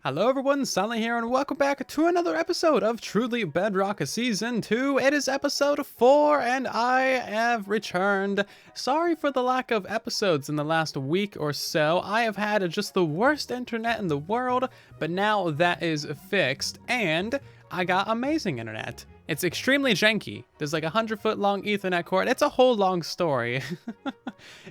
Hello everyone, Silent here, and welcome back to another episode of Truly Bedrock Season 2. It is episode 4, and I have returned. Sorry for the lack of episodes in the last week or so. I have had just the worst internet in the world, but now that is fixed, and I got amazing internet. It's extremely janky. There's like a 100-foot long Ethernet cord. It's a whole long story.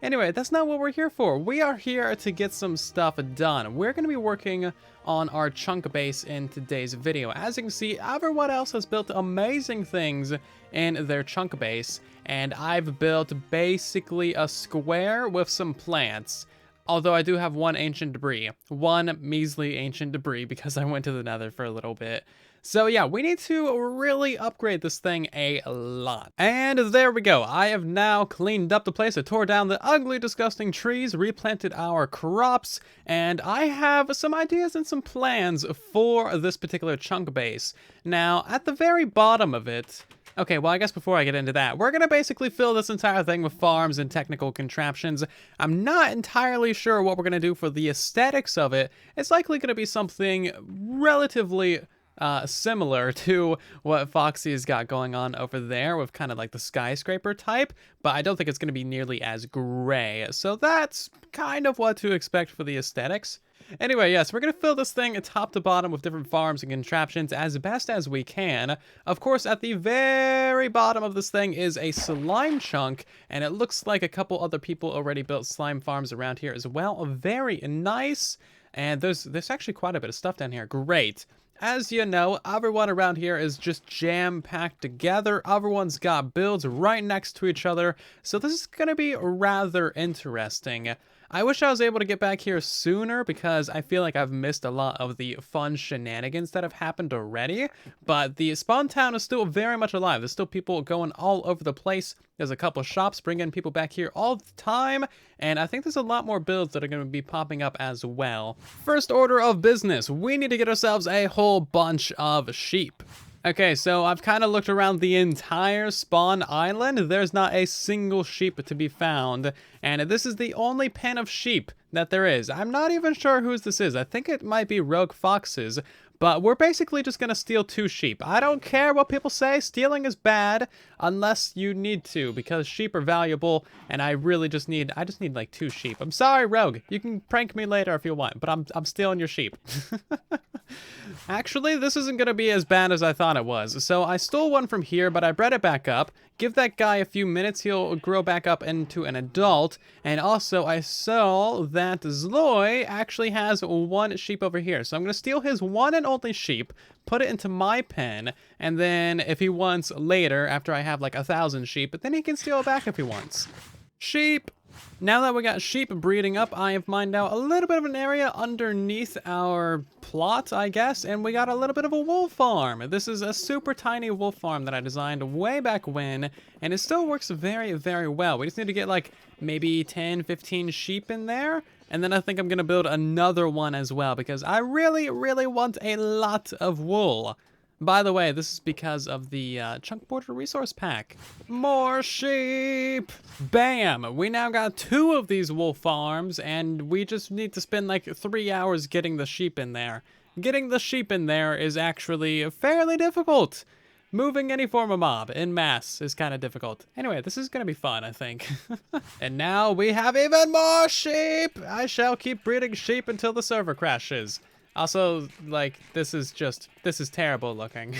Anyway, that's not what we're here for. We are here to get some stuff done. We're going to be working on our chunk base in today's video. As you can see, everyone else has built amazing things in their chunk base, and I've built basically a square with some plants. Although I do have one ancient debris. One measly ancient debris because I went to the Nether for a little bit. So yeah, we need to really upgrade this thing a lot. And there we go. I have now cleaned up the place. I tore down the ugly, disgusting trees, replanted our crops, and I have some ideas and some plans for this particular chunk base. Now, at the very bottom of it, okay, well, I guess before I get into that, we're going to basically fill this entire thing with farms and technical contraptions. I'm not entirely sure what we're going to do for the aesthetics of it. It's likely going to be something relatively similar to what Foxy's got going on over there with kind of like the skyscraper type, but I don't think it's going to be nearly as gray. So that's kind of what to expect for the aesthetics. Anyway, yes, we're going to fill this thing top to bottom with different farms and contraptions as best as we can. Of course, at the very bottom of this thing is a slime chunk, and it looks like a couple other people already built slime farms around here as well. Very nice. And there's actually quite a bit of stuff down here. Great. As you know, everyone around here is just jam-packed together. Everyone's got builds right next to each other, so this is going to be rather interesting. I wish I was able to get back here sooner because I feel like I've missed a lot of the fun shenanigans that have happened already, but the spawn town is still very much alive. There's still people going all over the place. There's a couple shops bringing people back here all the time, and I think there's a lot more builds that are going to be popping up as well. First order of business, we need to get ourselves a whole bunch of sheep. Okay, so I've kind of looked around the entire spawn island. There's not a single sheep to be found, and this is the only pen of sheep that there is. I'm not even sure whose this is. I think it might be Rogue Fox's, but we're basically just going to steal 2 sheep. I don't care what people say. Stealing is bad unless you need to, because sheep are valuable, and I just need like 2 sheep. I'm sorry, Rogue. You can prank me later if you want, but I'm stealing your sheep. Actually, this isn't going to be as bad as I thought it was. So I stole one from here, but I bred it back up. Give that guy a few minutes, he'll grow back up into an adult. And also, I saw that Zloy actually has 1 sheep over here. So I'm going to steal his one and only sheep, put it into my pen, and then if he wants later, after I have like 1,000 sheep, then he can steal it back if he wants. Sheep! Now that we got sheep breeding up, I have mined out a little bit of an area underneath our plot, I guess, and we got a little bit of a wool farm. This is a super tiny wool farm that I designed way back when, and it still works very, very well. We just need to get like maybe 10, 15 sheep in there, and then I think I'm going to build another one as well, because I really, really want a lot of wool. By the way, this is because of the Chunk Border Resource Pack. More sheep! Bam! We now got 2 of these wool farms, and we just need to spend like 3 hours getting the sheep in there. Getting the sheep in there is actually fairly difficult. Moving any form of mob en masse is kind of difficult. Anyway, this is going to be fun, I think. And now we have even more sheep! I shall keep breeding sheep until the server crashes. Also, like, this is terrible looking.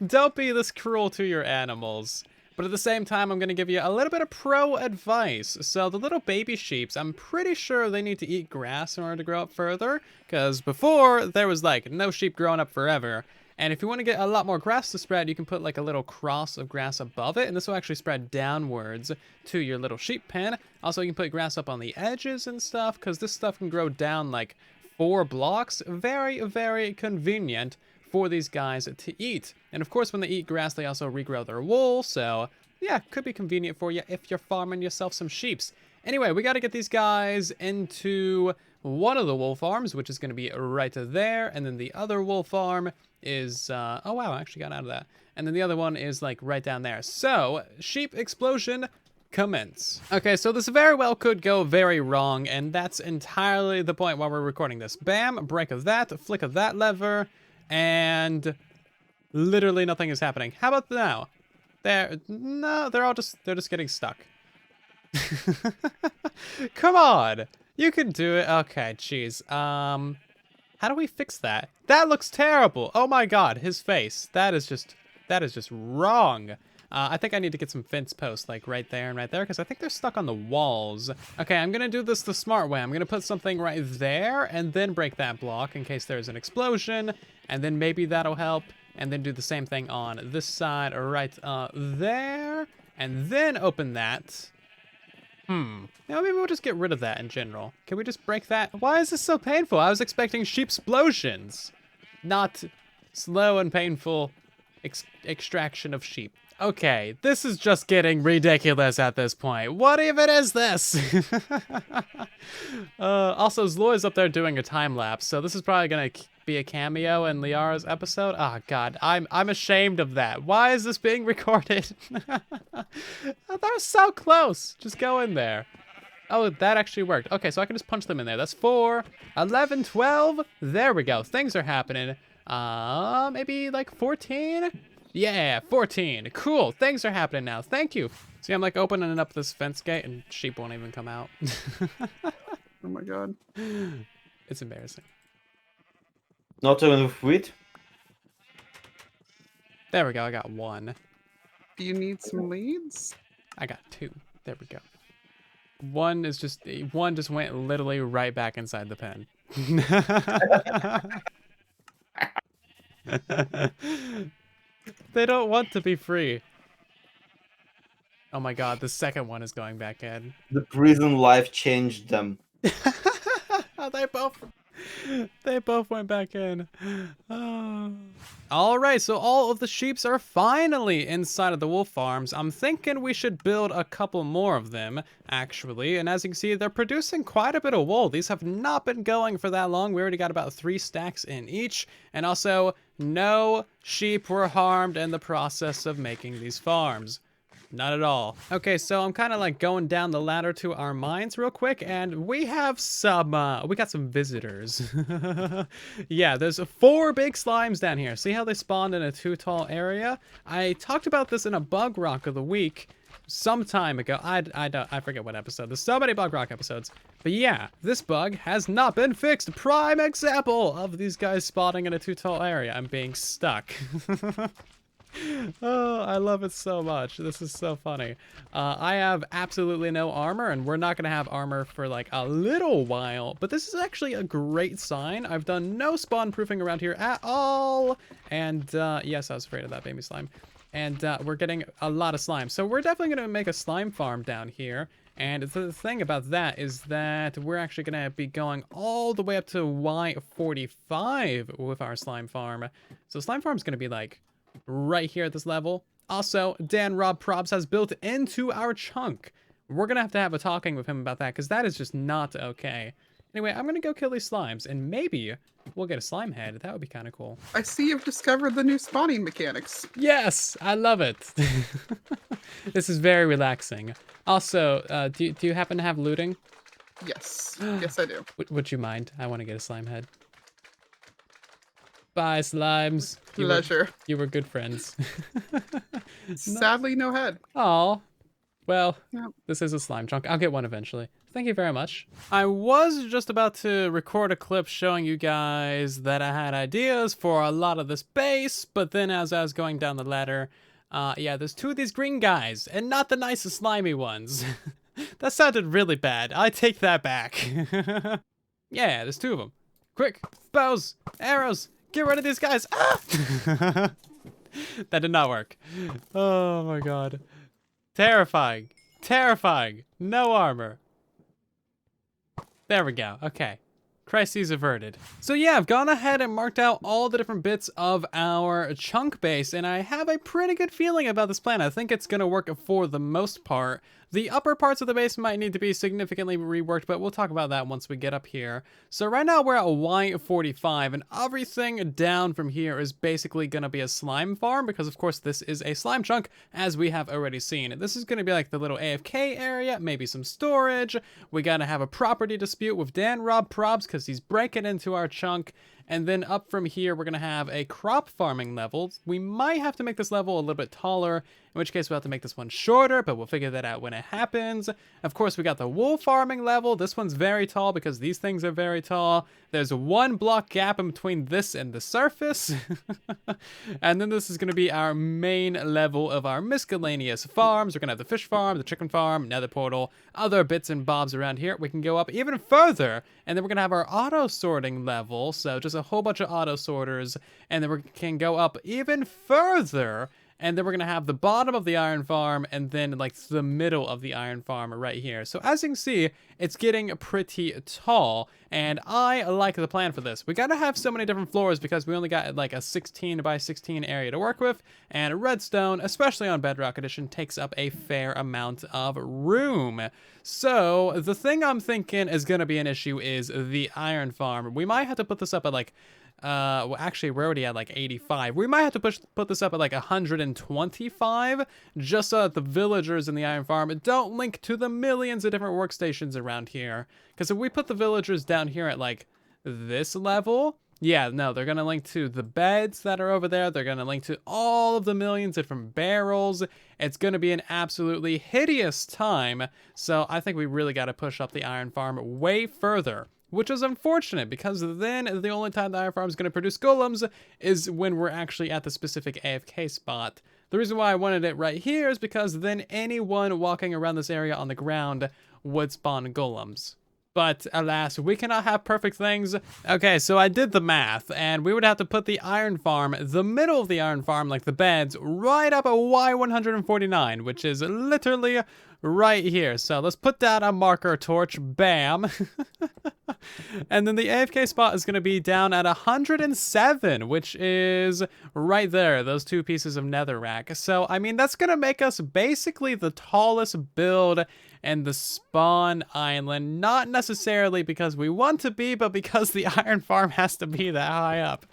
Don't be this cruel to your animals. But at the same time, I'm going to give you a little bit of pro advice. So the little baby sheeps, I'm pretty sure they need to eat grass in order to grow up further. Because before, there was like no sheep growing up forever. And if you want to get a lot more grass to spread, you can put like a little cross of grass above it. And this will actually spread downwards to your little sheep pen. Also, you can put grass up on the edges and stuff, because this stuff can grow down like 4 blocks. Very, very convenient for these guys to eat. And of course, when they eat grass, they also regrow their wool. So yeah, could be convenient for you if you're farming yourself some sheeps. Anyway, we got to get these guys into one of the wool farms, which is going to be right there. And then the other wool farm is, oh wow, I actually got out of that. And then the other one is like right down there. So sheep explosion commence. Okay, so this very well could go very wrong, and that's entirely the point while we're recording this. Bam, break of that, flick of that lever, and literally nothing is happening. How about now? No, they're just getting stuck. Come on, you can do it. Okay, jeez. How do we fix that? That looks terrible. Oh my God, his face. That is just wrong. I think I need to get some fence posts like right there and right there because I think they're stuck on the walls. Okay, I'm gonna do this the smart way. I'm gonna put something right there and then break that block in case there's an explosion, and then maybe that'll help. And then do the same thing on this side right there, and then open that. Now maybe we'll just get rid of that in general. Can we just break that? Why is this so painful? I was expecting sheep explosions, not slow and painful extraction of sheep. Okay, this is just getting ridiculous at this point. What even is this? Also, Zloy's up there doing a time lapse, so this is probably gonna be a cameo in Liara's episode. Oh God, I'm ashamed of that. Why is this being recorded? They're so close. Just go in there. Oh, that actually worked. Okay, so I can just punch them in there. That's 4, 11, 12. There we go. Things are happening. Maybe like 14? Yeah, 14. Cool. Things are happening now. Thank you. See, I'm like opening up this fence gate and sheep won't even come out. Oh my God. It's embarrassing. Not enough wheat? There we go. I got 1. Do you need some leads? I got 2. There we go. One just went literally right back inside the pen. They don't want to be free. Oh my God, the second one is going back in. The prison life changed them. They both went back in. Oh. All right, so all of the sheeps are finally inside of the wolf farms. I'm thinking we should build a couple more of them, actually. And as you can see, they're producing quite a bit of wool. These have not been going for that long. We already got about 3 stacks in each. And also, no sheep were harmed in the process of making these farms. Not at all. Okay, so I'm kind of like going down the ladder to our mines real quick, and we have some, we got some visitors. Yeah, there's 4 big slimes down here. See how they spawned in a 2 tall area? I talked about this in a bug rock of the week some time ago. I forget what episode. There's so many bug rock episodes. But yeah, this bug has not been fixed. Prime example of these guys spawning in a 2 tall area. I'm being stuck. Oh, I love it so much. This is so funny. I have absolutely no armor, and we're not going to have armor for like a little while, but this is actually a great sign. I've done no spawn proofing around here at all. And yes, I was afraid of that baby slime. And we're getting a lot of slime. So we're definitely going to make a slime farm down here. And the thing about that is that we're actually going to be going all the way up to Y45 with our slime farm. So slime farm is going to be like right here at this level. Also, Dan Rob Probs has built into our chunk. We're gonna have to have a talking with him about that because that is just not okay. Anyway, I'm gonna go kill these slimes and maybe we'll get a slime head. That would be kind of cool. I see you've discovered the new spawning mechanics. Yes, I love it. This is very relaxing. Also, do you happen to have looting? Yes. Yes, I do. Would you mind? I want to get a slime head. Bye, slimes. Pleasure. You were good friends. Sadly, no head. Aw. Well, Yep. This is a slime chunk. I'll get one eventually. Thank you very much. I was just about to record a clip showing you guys that I had ideas for a lot of this base, but then as I was going down the ladder, yeah, there's 2 of these green guys, and not the nicest slimy ones. That sounded really bad. I take that back. Yeah, there's 2 of them. Quick, bows, arrows. Get rid of these guys. Ah! That did not work. Oh my God. Terrifying. Terrifying. No armor. There we go. Okay. Crises averted. So yeah, I've gone ahead and marked out all the different bits of our chunk base, and I have a pretty good feeling about this plan. I think it's gonna work for the most part. The upper parts of the base might need to be significantly reworked, but we'll talk about that once we get up here. So right now we're at Y45, and everything down from here is basically going to be a slime farm, because of course this is a slime chunk, as we have already seen. This is going to be like the little AFK area, maybe some storage. We got to have a property dispute with Dan Rob Probs, because he's breaking into our chunk. And then up from here, we're going to have a crop farming level. We might have to make this level a little bit taller, in which case we'll have to make this one shorter, but we'll figure that out when it happens. Of course, we got the wool farming level. This one's very tall because these things are very tall. There's 1 block gap in between this and the surface. And then this is going to be our main level of our miscellaneous farms. We're going to have the fish farm, the chicken farm, nether portal, other bits and bobs around here. We can go up even further, and then we're going to have our auto sorting level. So just a whole bunch of auto sorters, and then we can go up even further, and then we're gonna have the bottom of the iron farm, and then like the middle of the iron farm right here. So as you can see, it's getting pretty tall, and I like the plan for this. We gotta have so many different floors because we only got like a 16 by 16 area to work with, and redstone, especially on Bedrock Edition, takes up a fair amount of room. So the thing I'm thinking is gonna be an issue is the iron farm. We might have to put this up at like well, actually, we're already at like 85. We might have to put this up at like 125, just so that the villagers in the iron farm don't link to the millions of different workstations around here. Because if we put the villagers down here at like this level, yeah, no, they're going to link to the beds that are over there. They're going to link to all of the millions of different barrels. It's going to be an absolutely hideous time. So I think we really got to push up the iron farm way further. Which is unfortunate, because then the only time the iron farm is going to produce golems is when we're actually at the specific AFK spot. The reason why I wanted it right here is because then anyone walking around this area on the ground would spawn golems. But alas, we cannot have perfect things. Okay, so I did the math, and we would have to put the iron farm, the middle of the iron farm, like the beds, right up at Y149, which is literally right here. So let's put down a marker torch, bam. And then the AFK spot is going to be down at 107, which is right there, those 2 pieces of netherrack. So, I mean, that's going to make us basically the tallest build in the spawn island. Not necessarily because we want to be, but because the iron farm has to be that high up.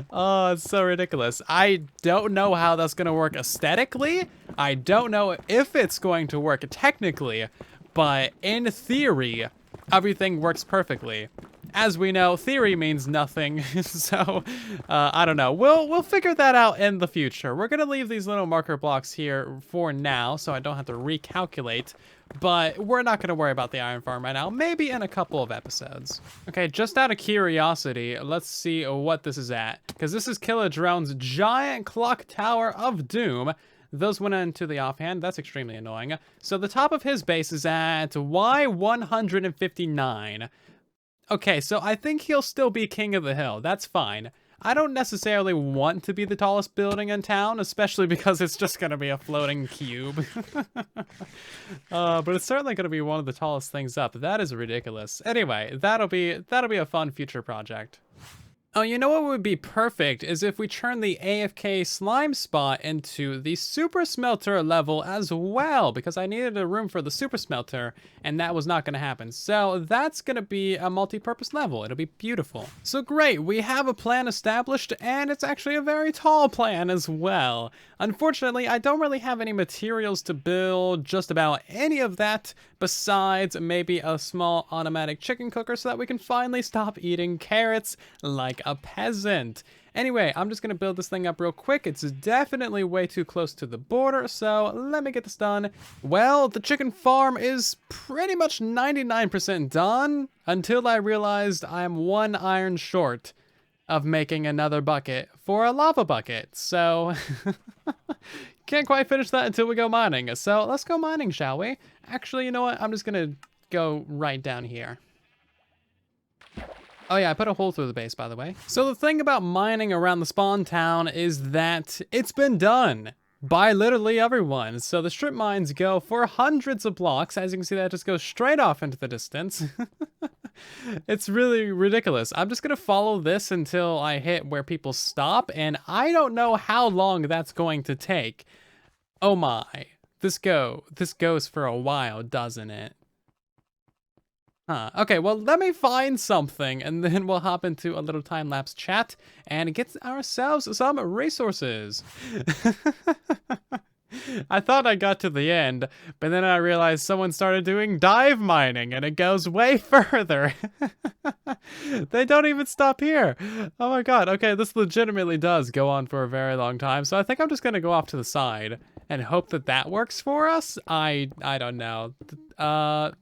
Oh, it's so ridiculous. I don't know how that's going to work aesthetically. I don't know if it's going to work technically, but in theory, everything works perfectly. As we know, theory means nothing, so I don't know. We'll figure that out in the future. We're gonna leave these little marker blocks here for now, so I don't have to recalculate. But we're not gonna worry about the iron farm right now. Maybe in a couple of episodes. Okay, just out of curiosity, let's see what this is at, because this is Killer Drone's giant clock tower of doom. Those went into the offhand. That's extremely annoying. So the top of his base is at Y159. Okay, so I think he'll still be king of the hill. That's fine. I don't necessarily want to be the tallest building in town, especially because it's just going to be a floating cube. But it's certainly going to be one of the tallest things up. That is ridiculous. Anyway, that'll be a fun future project. Oh, you know what would be perfect is if we turn the AFK slime spot into the super smelter level as well, because I needed a room for the super smelter, and that was not going to happen. So that's going to be a multi-purpose level. It'll be beautiful. So great, we have a plan established, and it's actually a very tall plan as well. Unfortunately, I don't really have any materials to build just about any of that, besides maybe a small automatic chicken cooker so that we can finally stop eating carrots like a peasant. Anyway, I'm just going to build this thing up real quick. It's definitely way too close to the border, so let me get this done. Well, the chicken farm is pretty much 99% done until I realized I'm 1 iron short of making another bucket for a lava bucket. So can't quite finish that until we go mining. So let's go mining, shall we? Actually, you know what? I'm just going to go right down here. Oh yeah, I put a hole through the base, by the way. So the thing about mining around the spawn town is that it's been done by literally everyone. So the strip mines go for hundreds of blocks. As you can see, that just goes straight off into the distance. It's really ridiculous. I'm just gonna follow this until I hit where people stop, and I don't know how long that's going to take. Oh my. this goes for a while, doesn't it? Huh. Okay, well, let me find something, and then we'll hop into a little time-lapse chat and get ourselves some resources. I thought I got to the end, but then I realized someone started doing dive mining, and it goes way further. They don't even stop here. Oh my god. Okay, this legitimately does go on for a very long time, so I think I'm just gonna go off to the side and hope that that works for us. I don't know.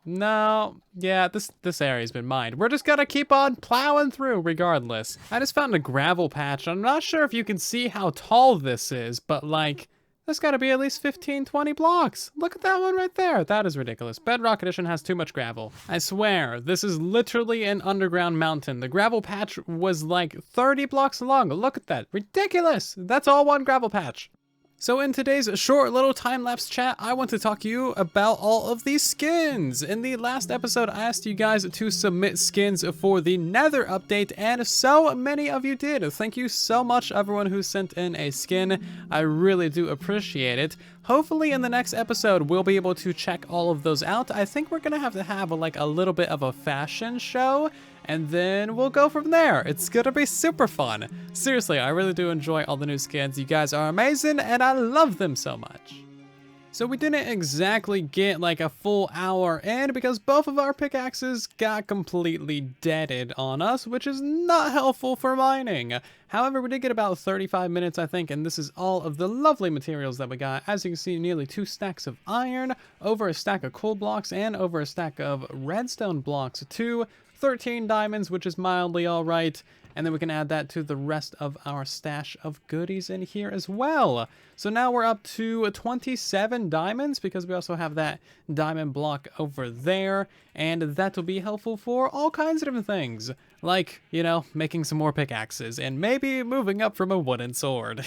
No. Yeah, this area's been mined. We're just gonna keep on plowing through regardless. I just found a gravel patch. I'm not sure if you can see how tall this is, but like, there's gotta be at least 15, 20 blocks. Look at that one right there. That is ridiculous. Bedrock Edition has too much gravel. I swear, this is literally an underground mountain. The gravel patch was like 30 blocks long. Look at that. Ridiculous. That's all one gravel patch. So in today's short little time-lapse chat, I want to talk to you about all of these skins. In the last episode, I asked you guys to submit skins for the Nether update, and so many of you did. Thank you so much, everyone who sent in a skin. I really do appreciate it. Hopefully in the next episode, we'll be able to check all of those out. I think we're gonna have to have like a little bit of a fashion show, and then we'll go from there. It's gonna be super fun. Seriously, I really do enjoy all the new skins. You guys are amazing, and I love them so much. So we didn't exactly get like a full hour in because both of our pickaxes got completely deaded on us, which is not helpful for mining. However, we did get about 35 minutes, I think, and this is all of the lovely materials that we got. As you can see, nearly 2 stacks of iron, over a stack of coal blocks, and over a stack of redstone blocks too. 13 diamonds, which is mildly alright. And then we can add that to the rest of our stash of goodies in here as well. So now we're up to 27 diamonds because we also have that diamond block over there. And that will be helpful for all kinds of different things. Like, you know, making some more pickaxes and maybe moving up from a wooden sword.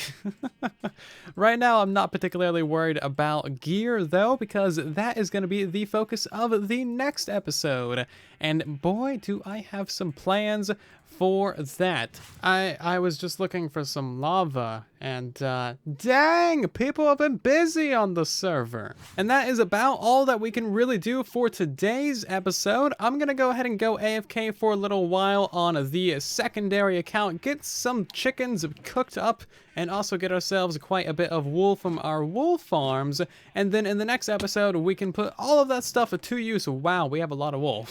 Right now, I'm not particularly worried about gear though, because that is going to be the focus of the next episode. And boy, do I have some plans for that. I was just looking for some lava, and dang, people have been busy on the server. And that is about all that we can really do for today's episode. I'm gonna go ahead and go AFK for a little while on the secondary account, get some chickens cooked up, and also get ourselves quite a bit of wool from our wool farms. And then in the next episode, we can put all of that stuff to use. Wow, we have a lot of wool.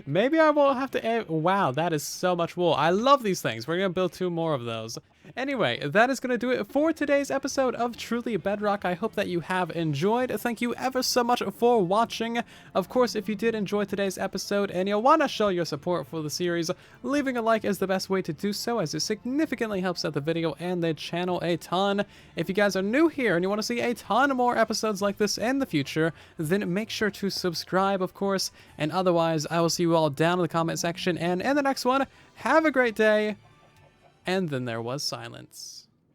Maybe I won't have to... Wow, that is so much wool. I love these things. We're going to build 2 more of those. Anyway, that is going to do it for today's episode of Truly Bedrock. I hope that you have enjoyed. Thank you ever so much for watching. Of course, if you did enjoy today's episode and you want to show your support for the series, leaving a like is the best way to do so, as it significantly helps out the video and the channel a ton. If you guys are new here and you want to see a ton more episodes like this in the future, then make sure to subscribe, of course. And otherwise, I will see you all down in the comment section. And in the next one, have a great day. And then there was silence.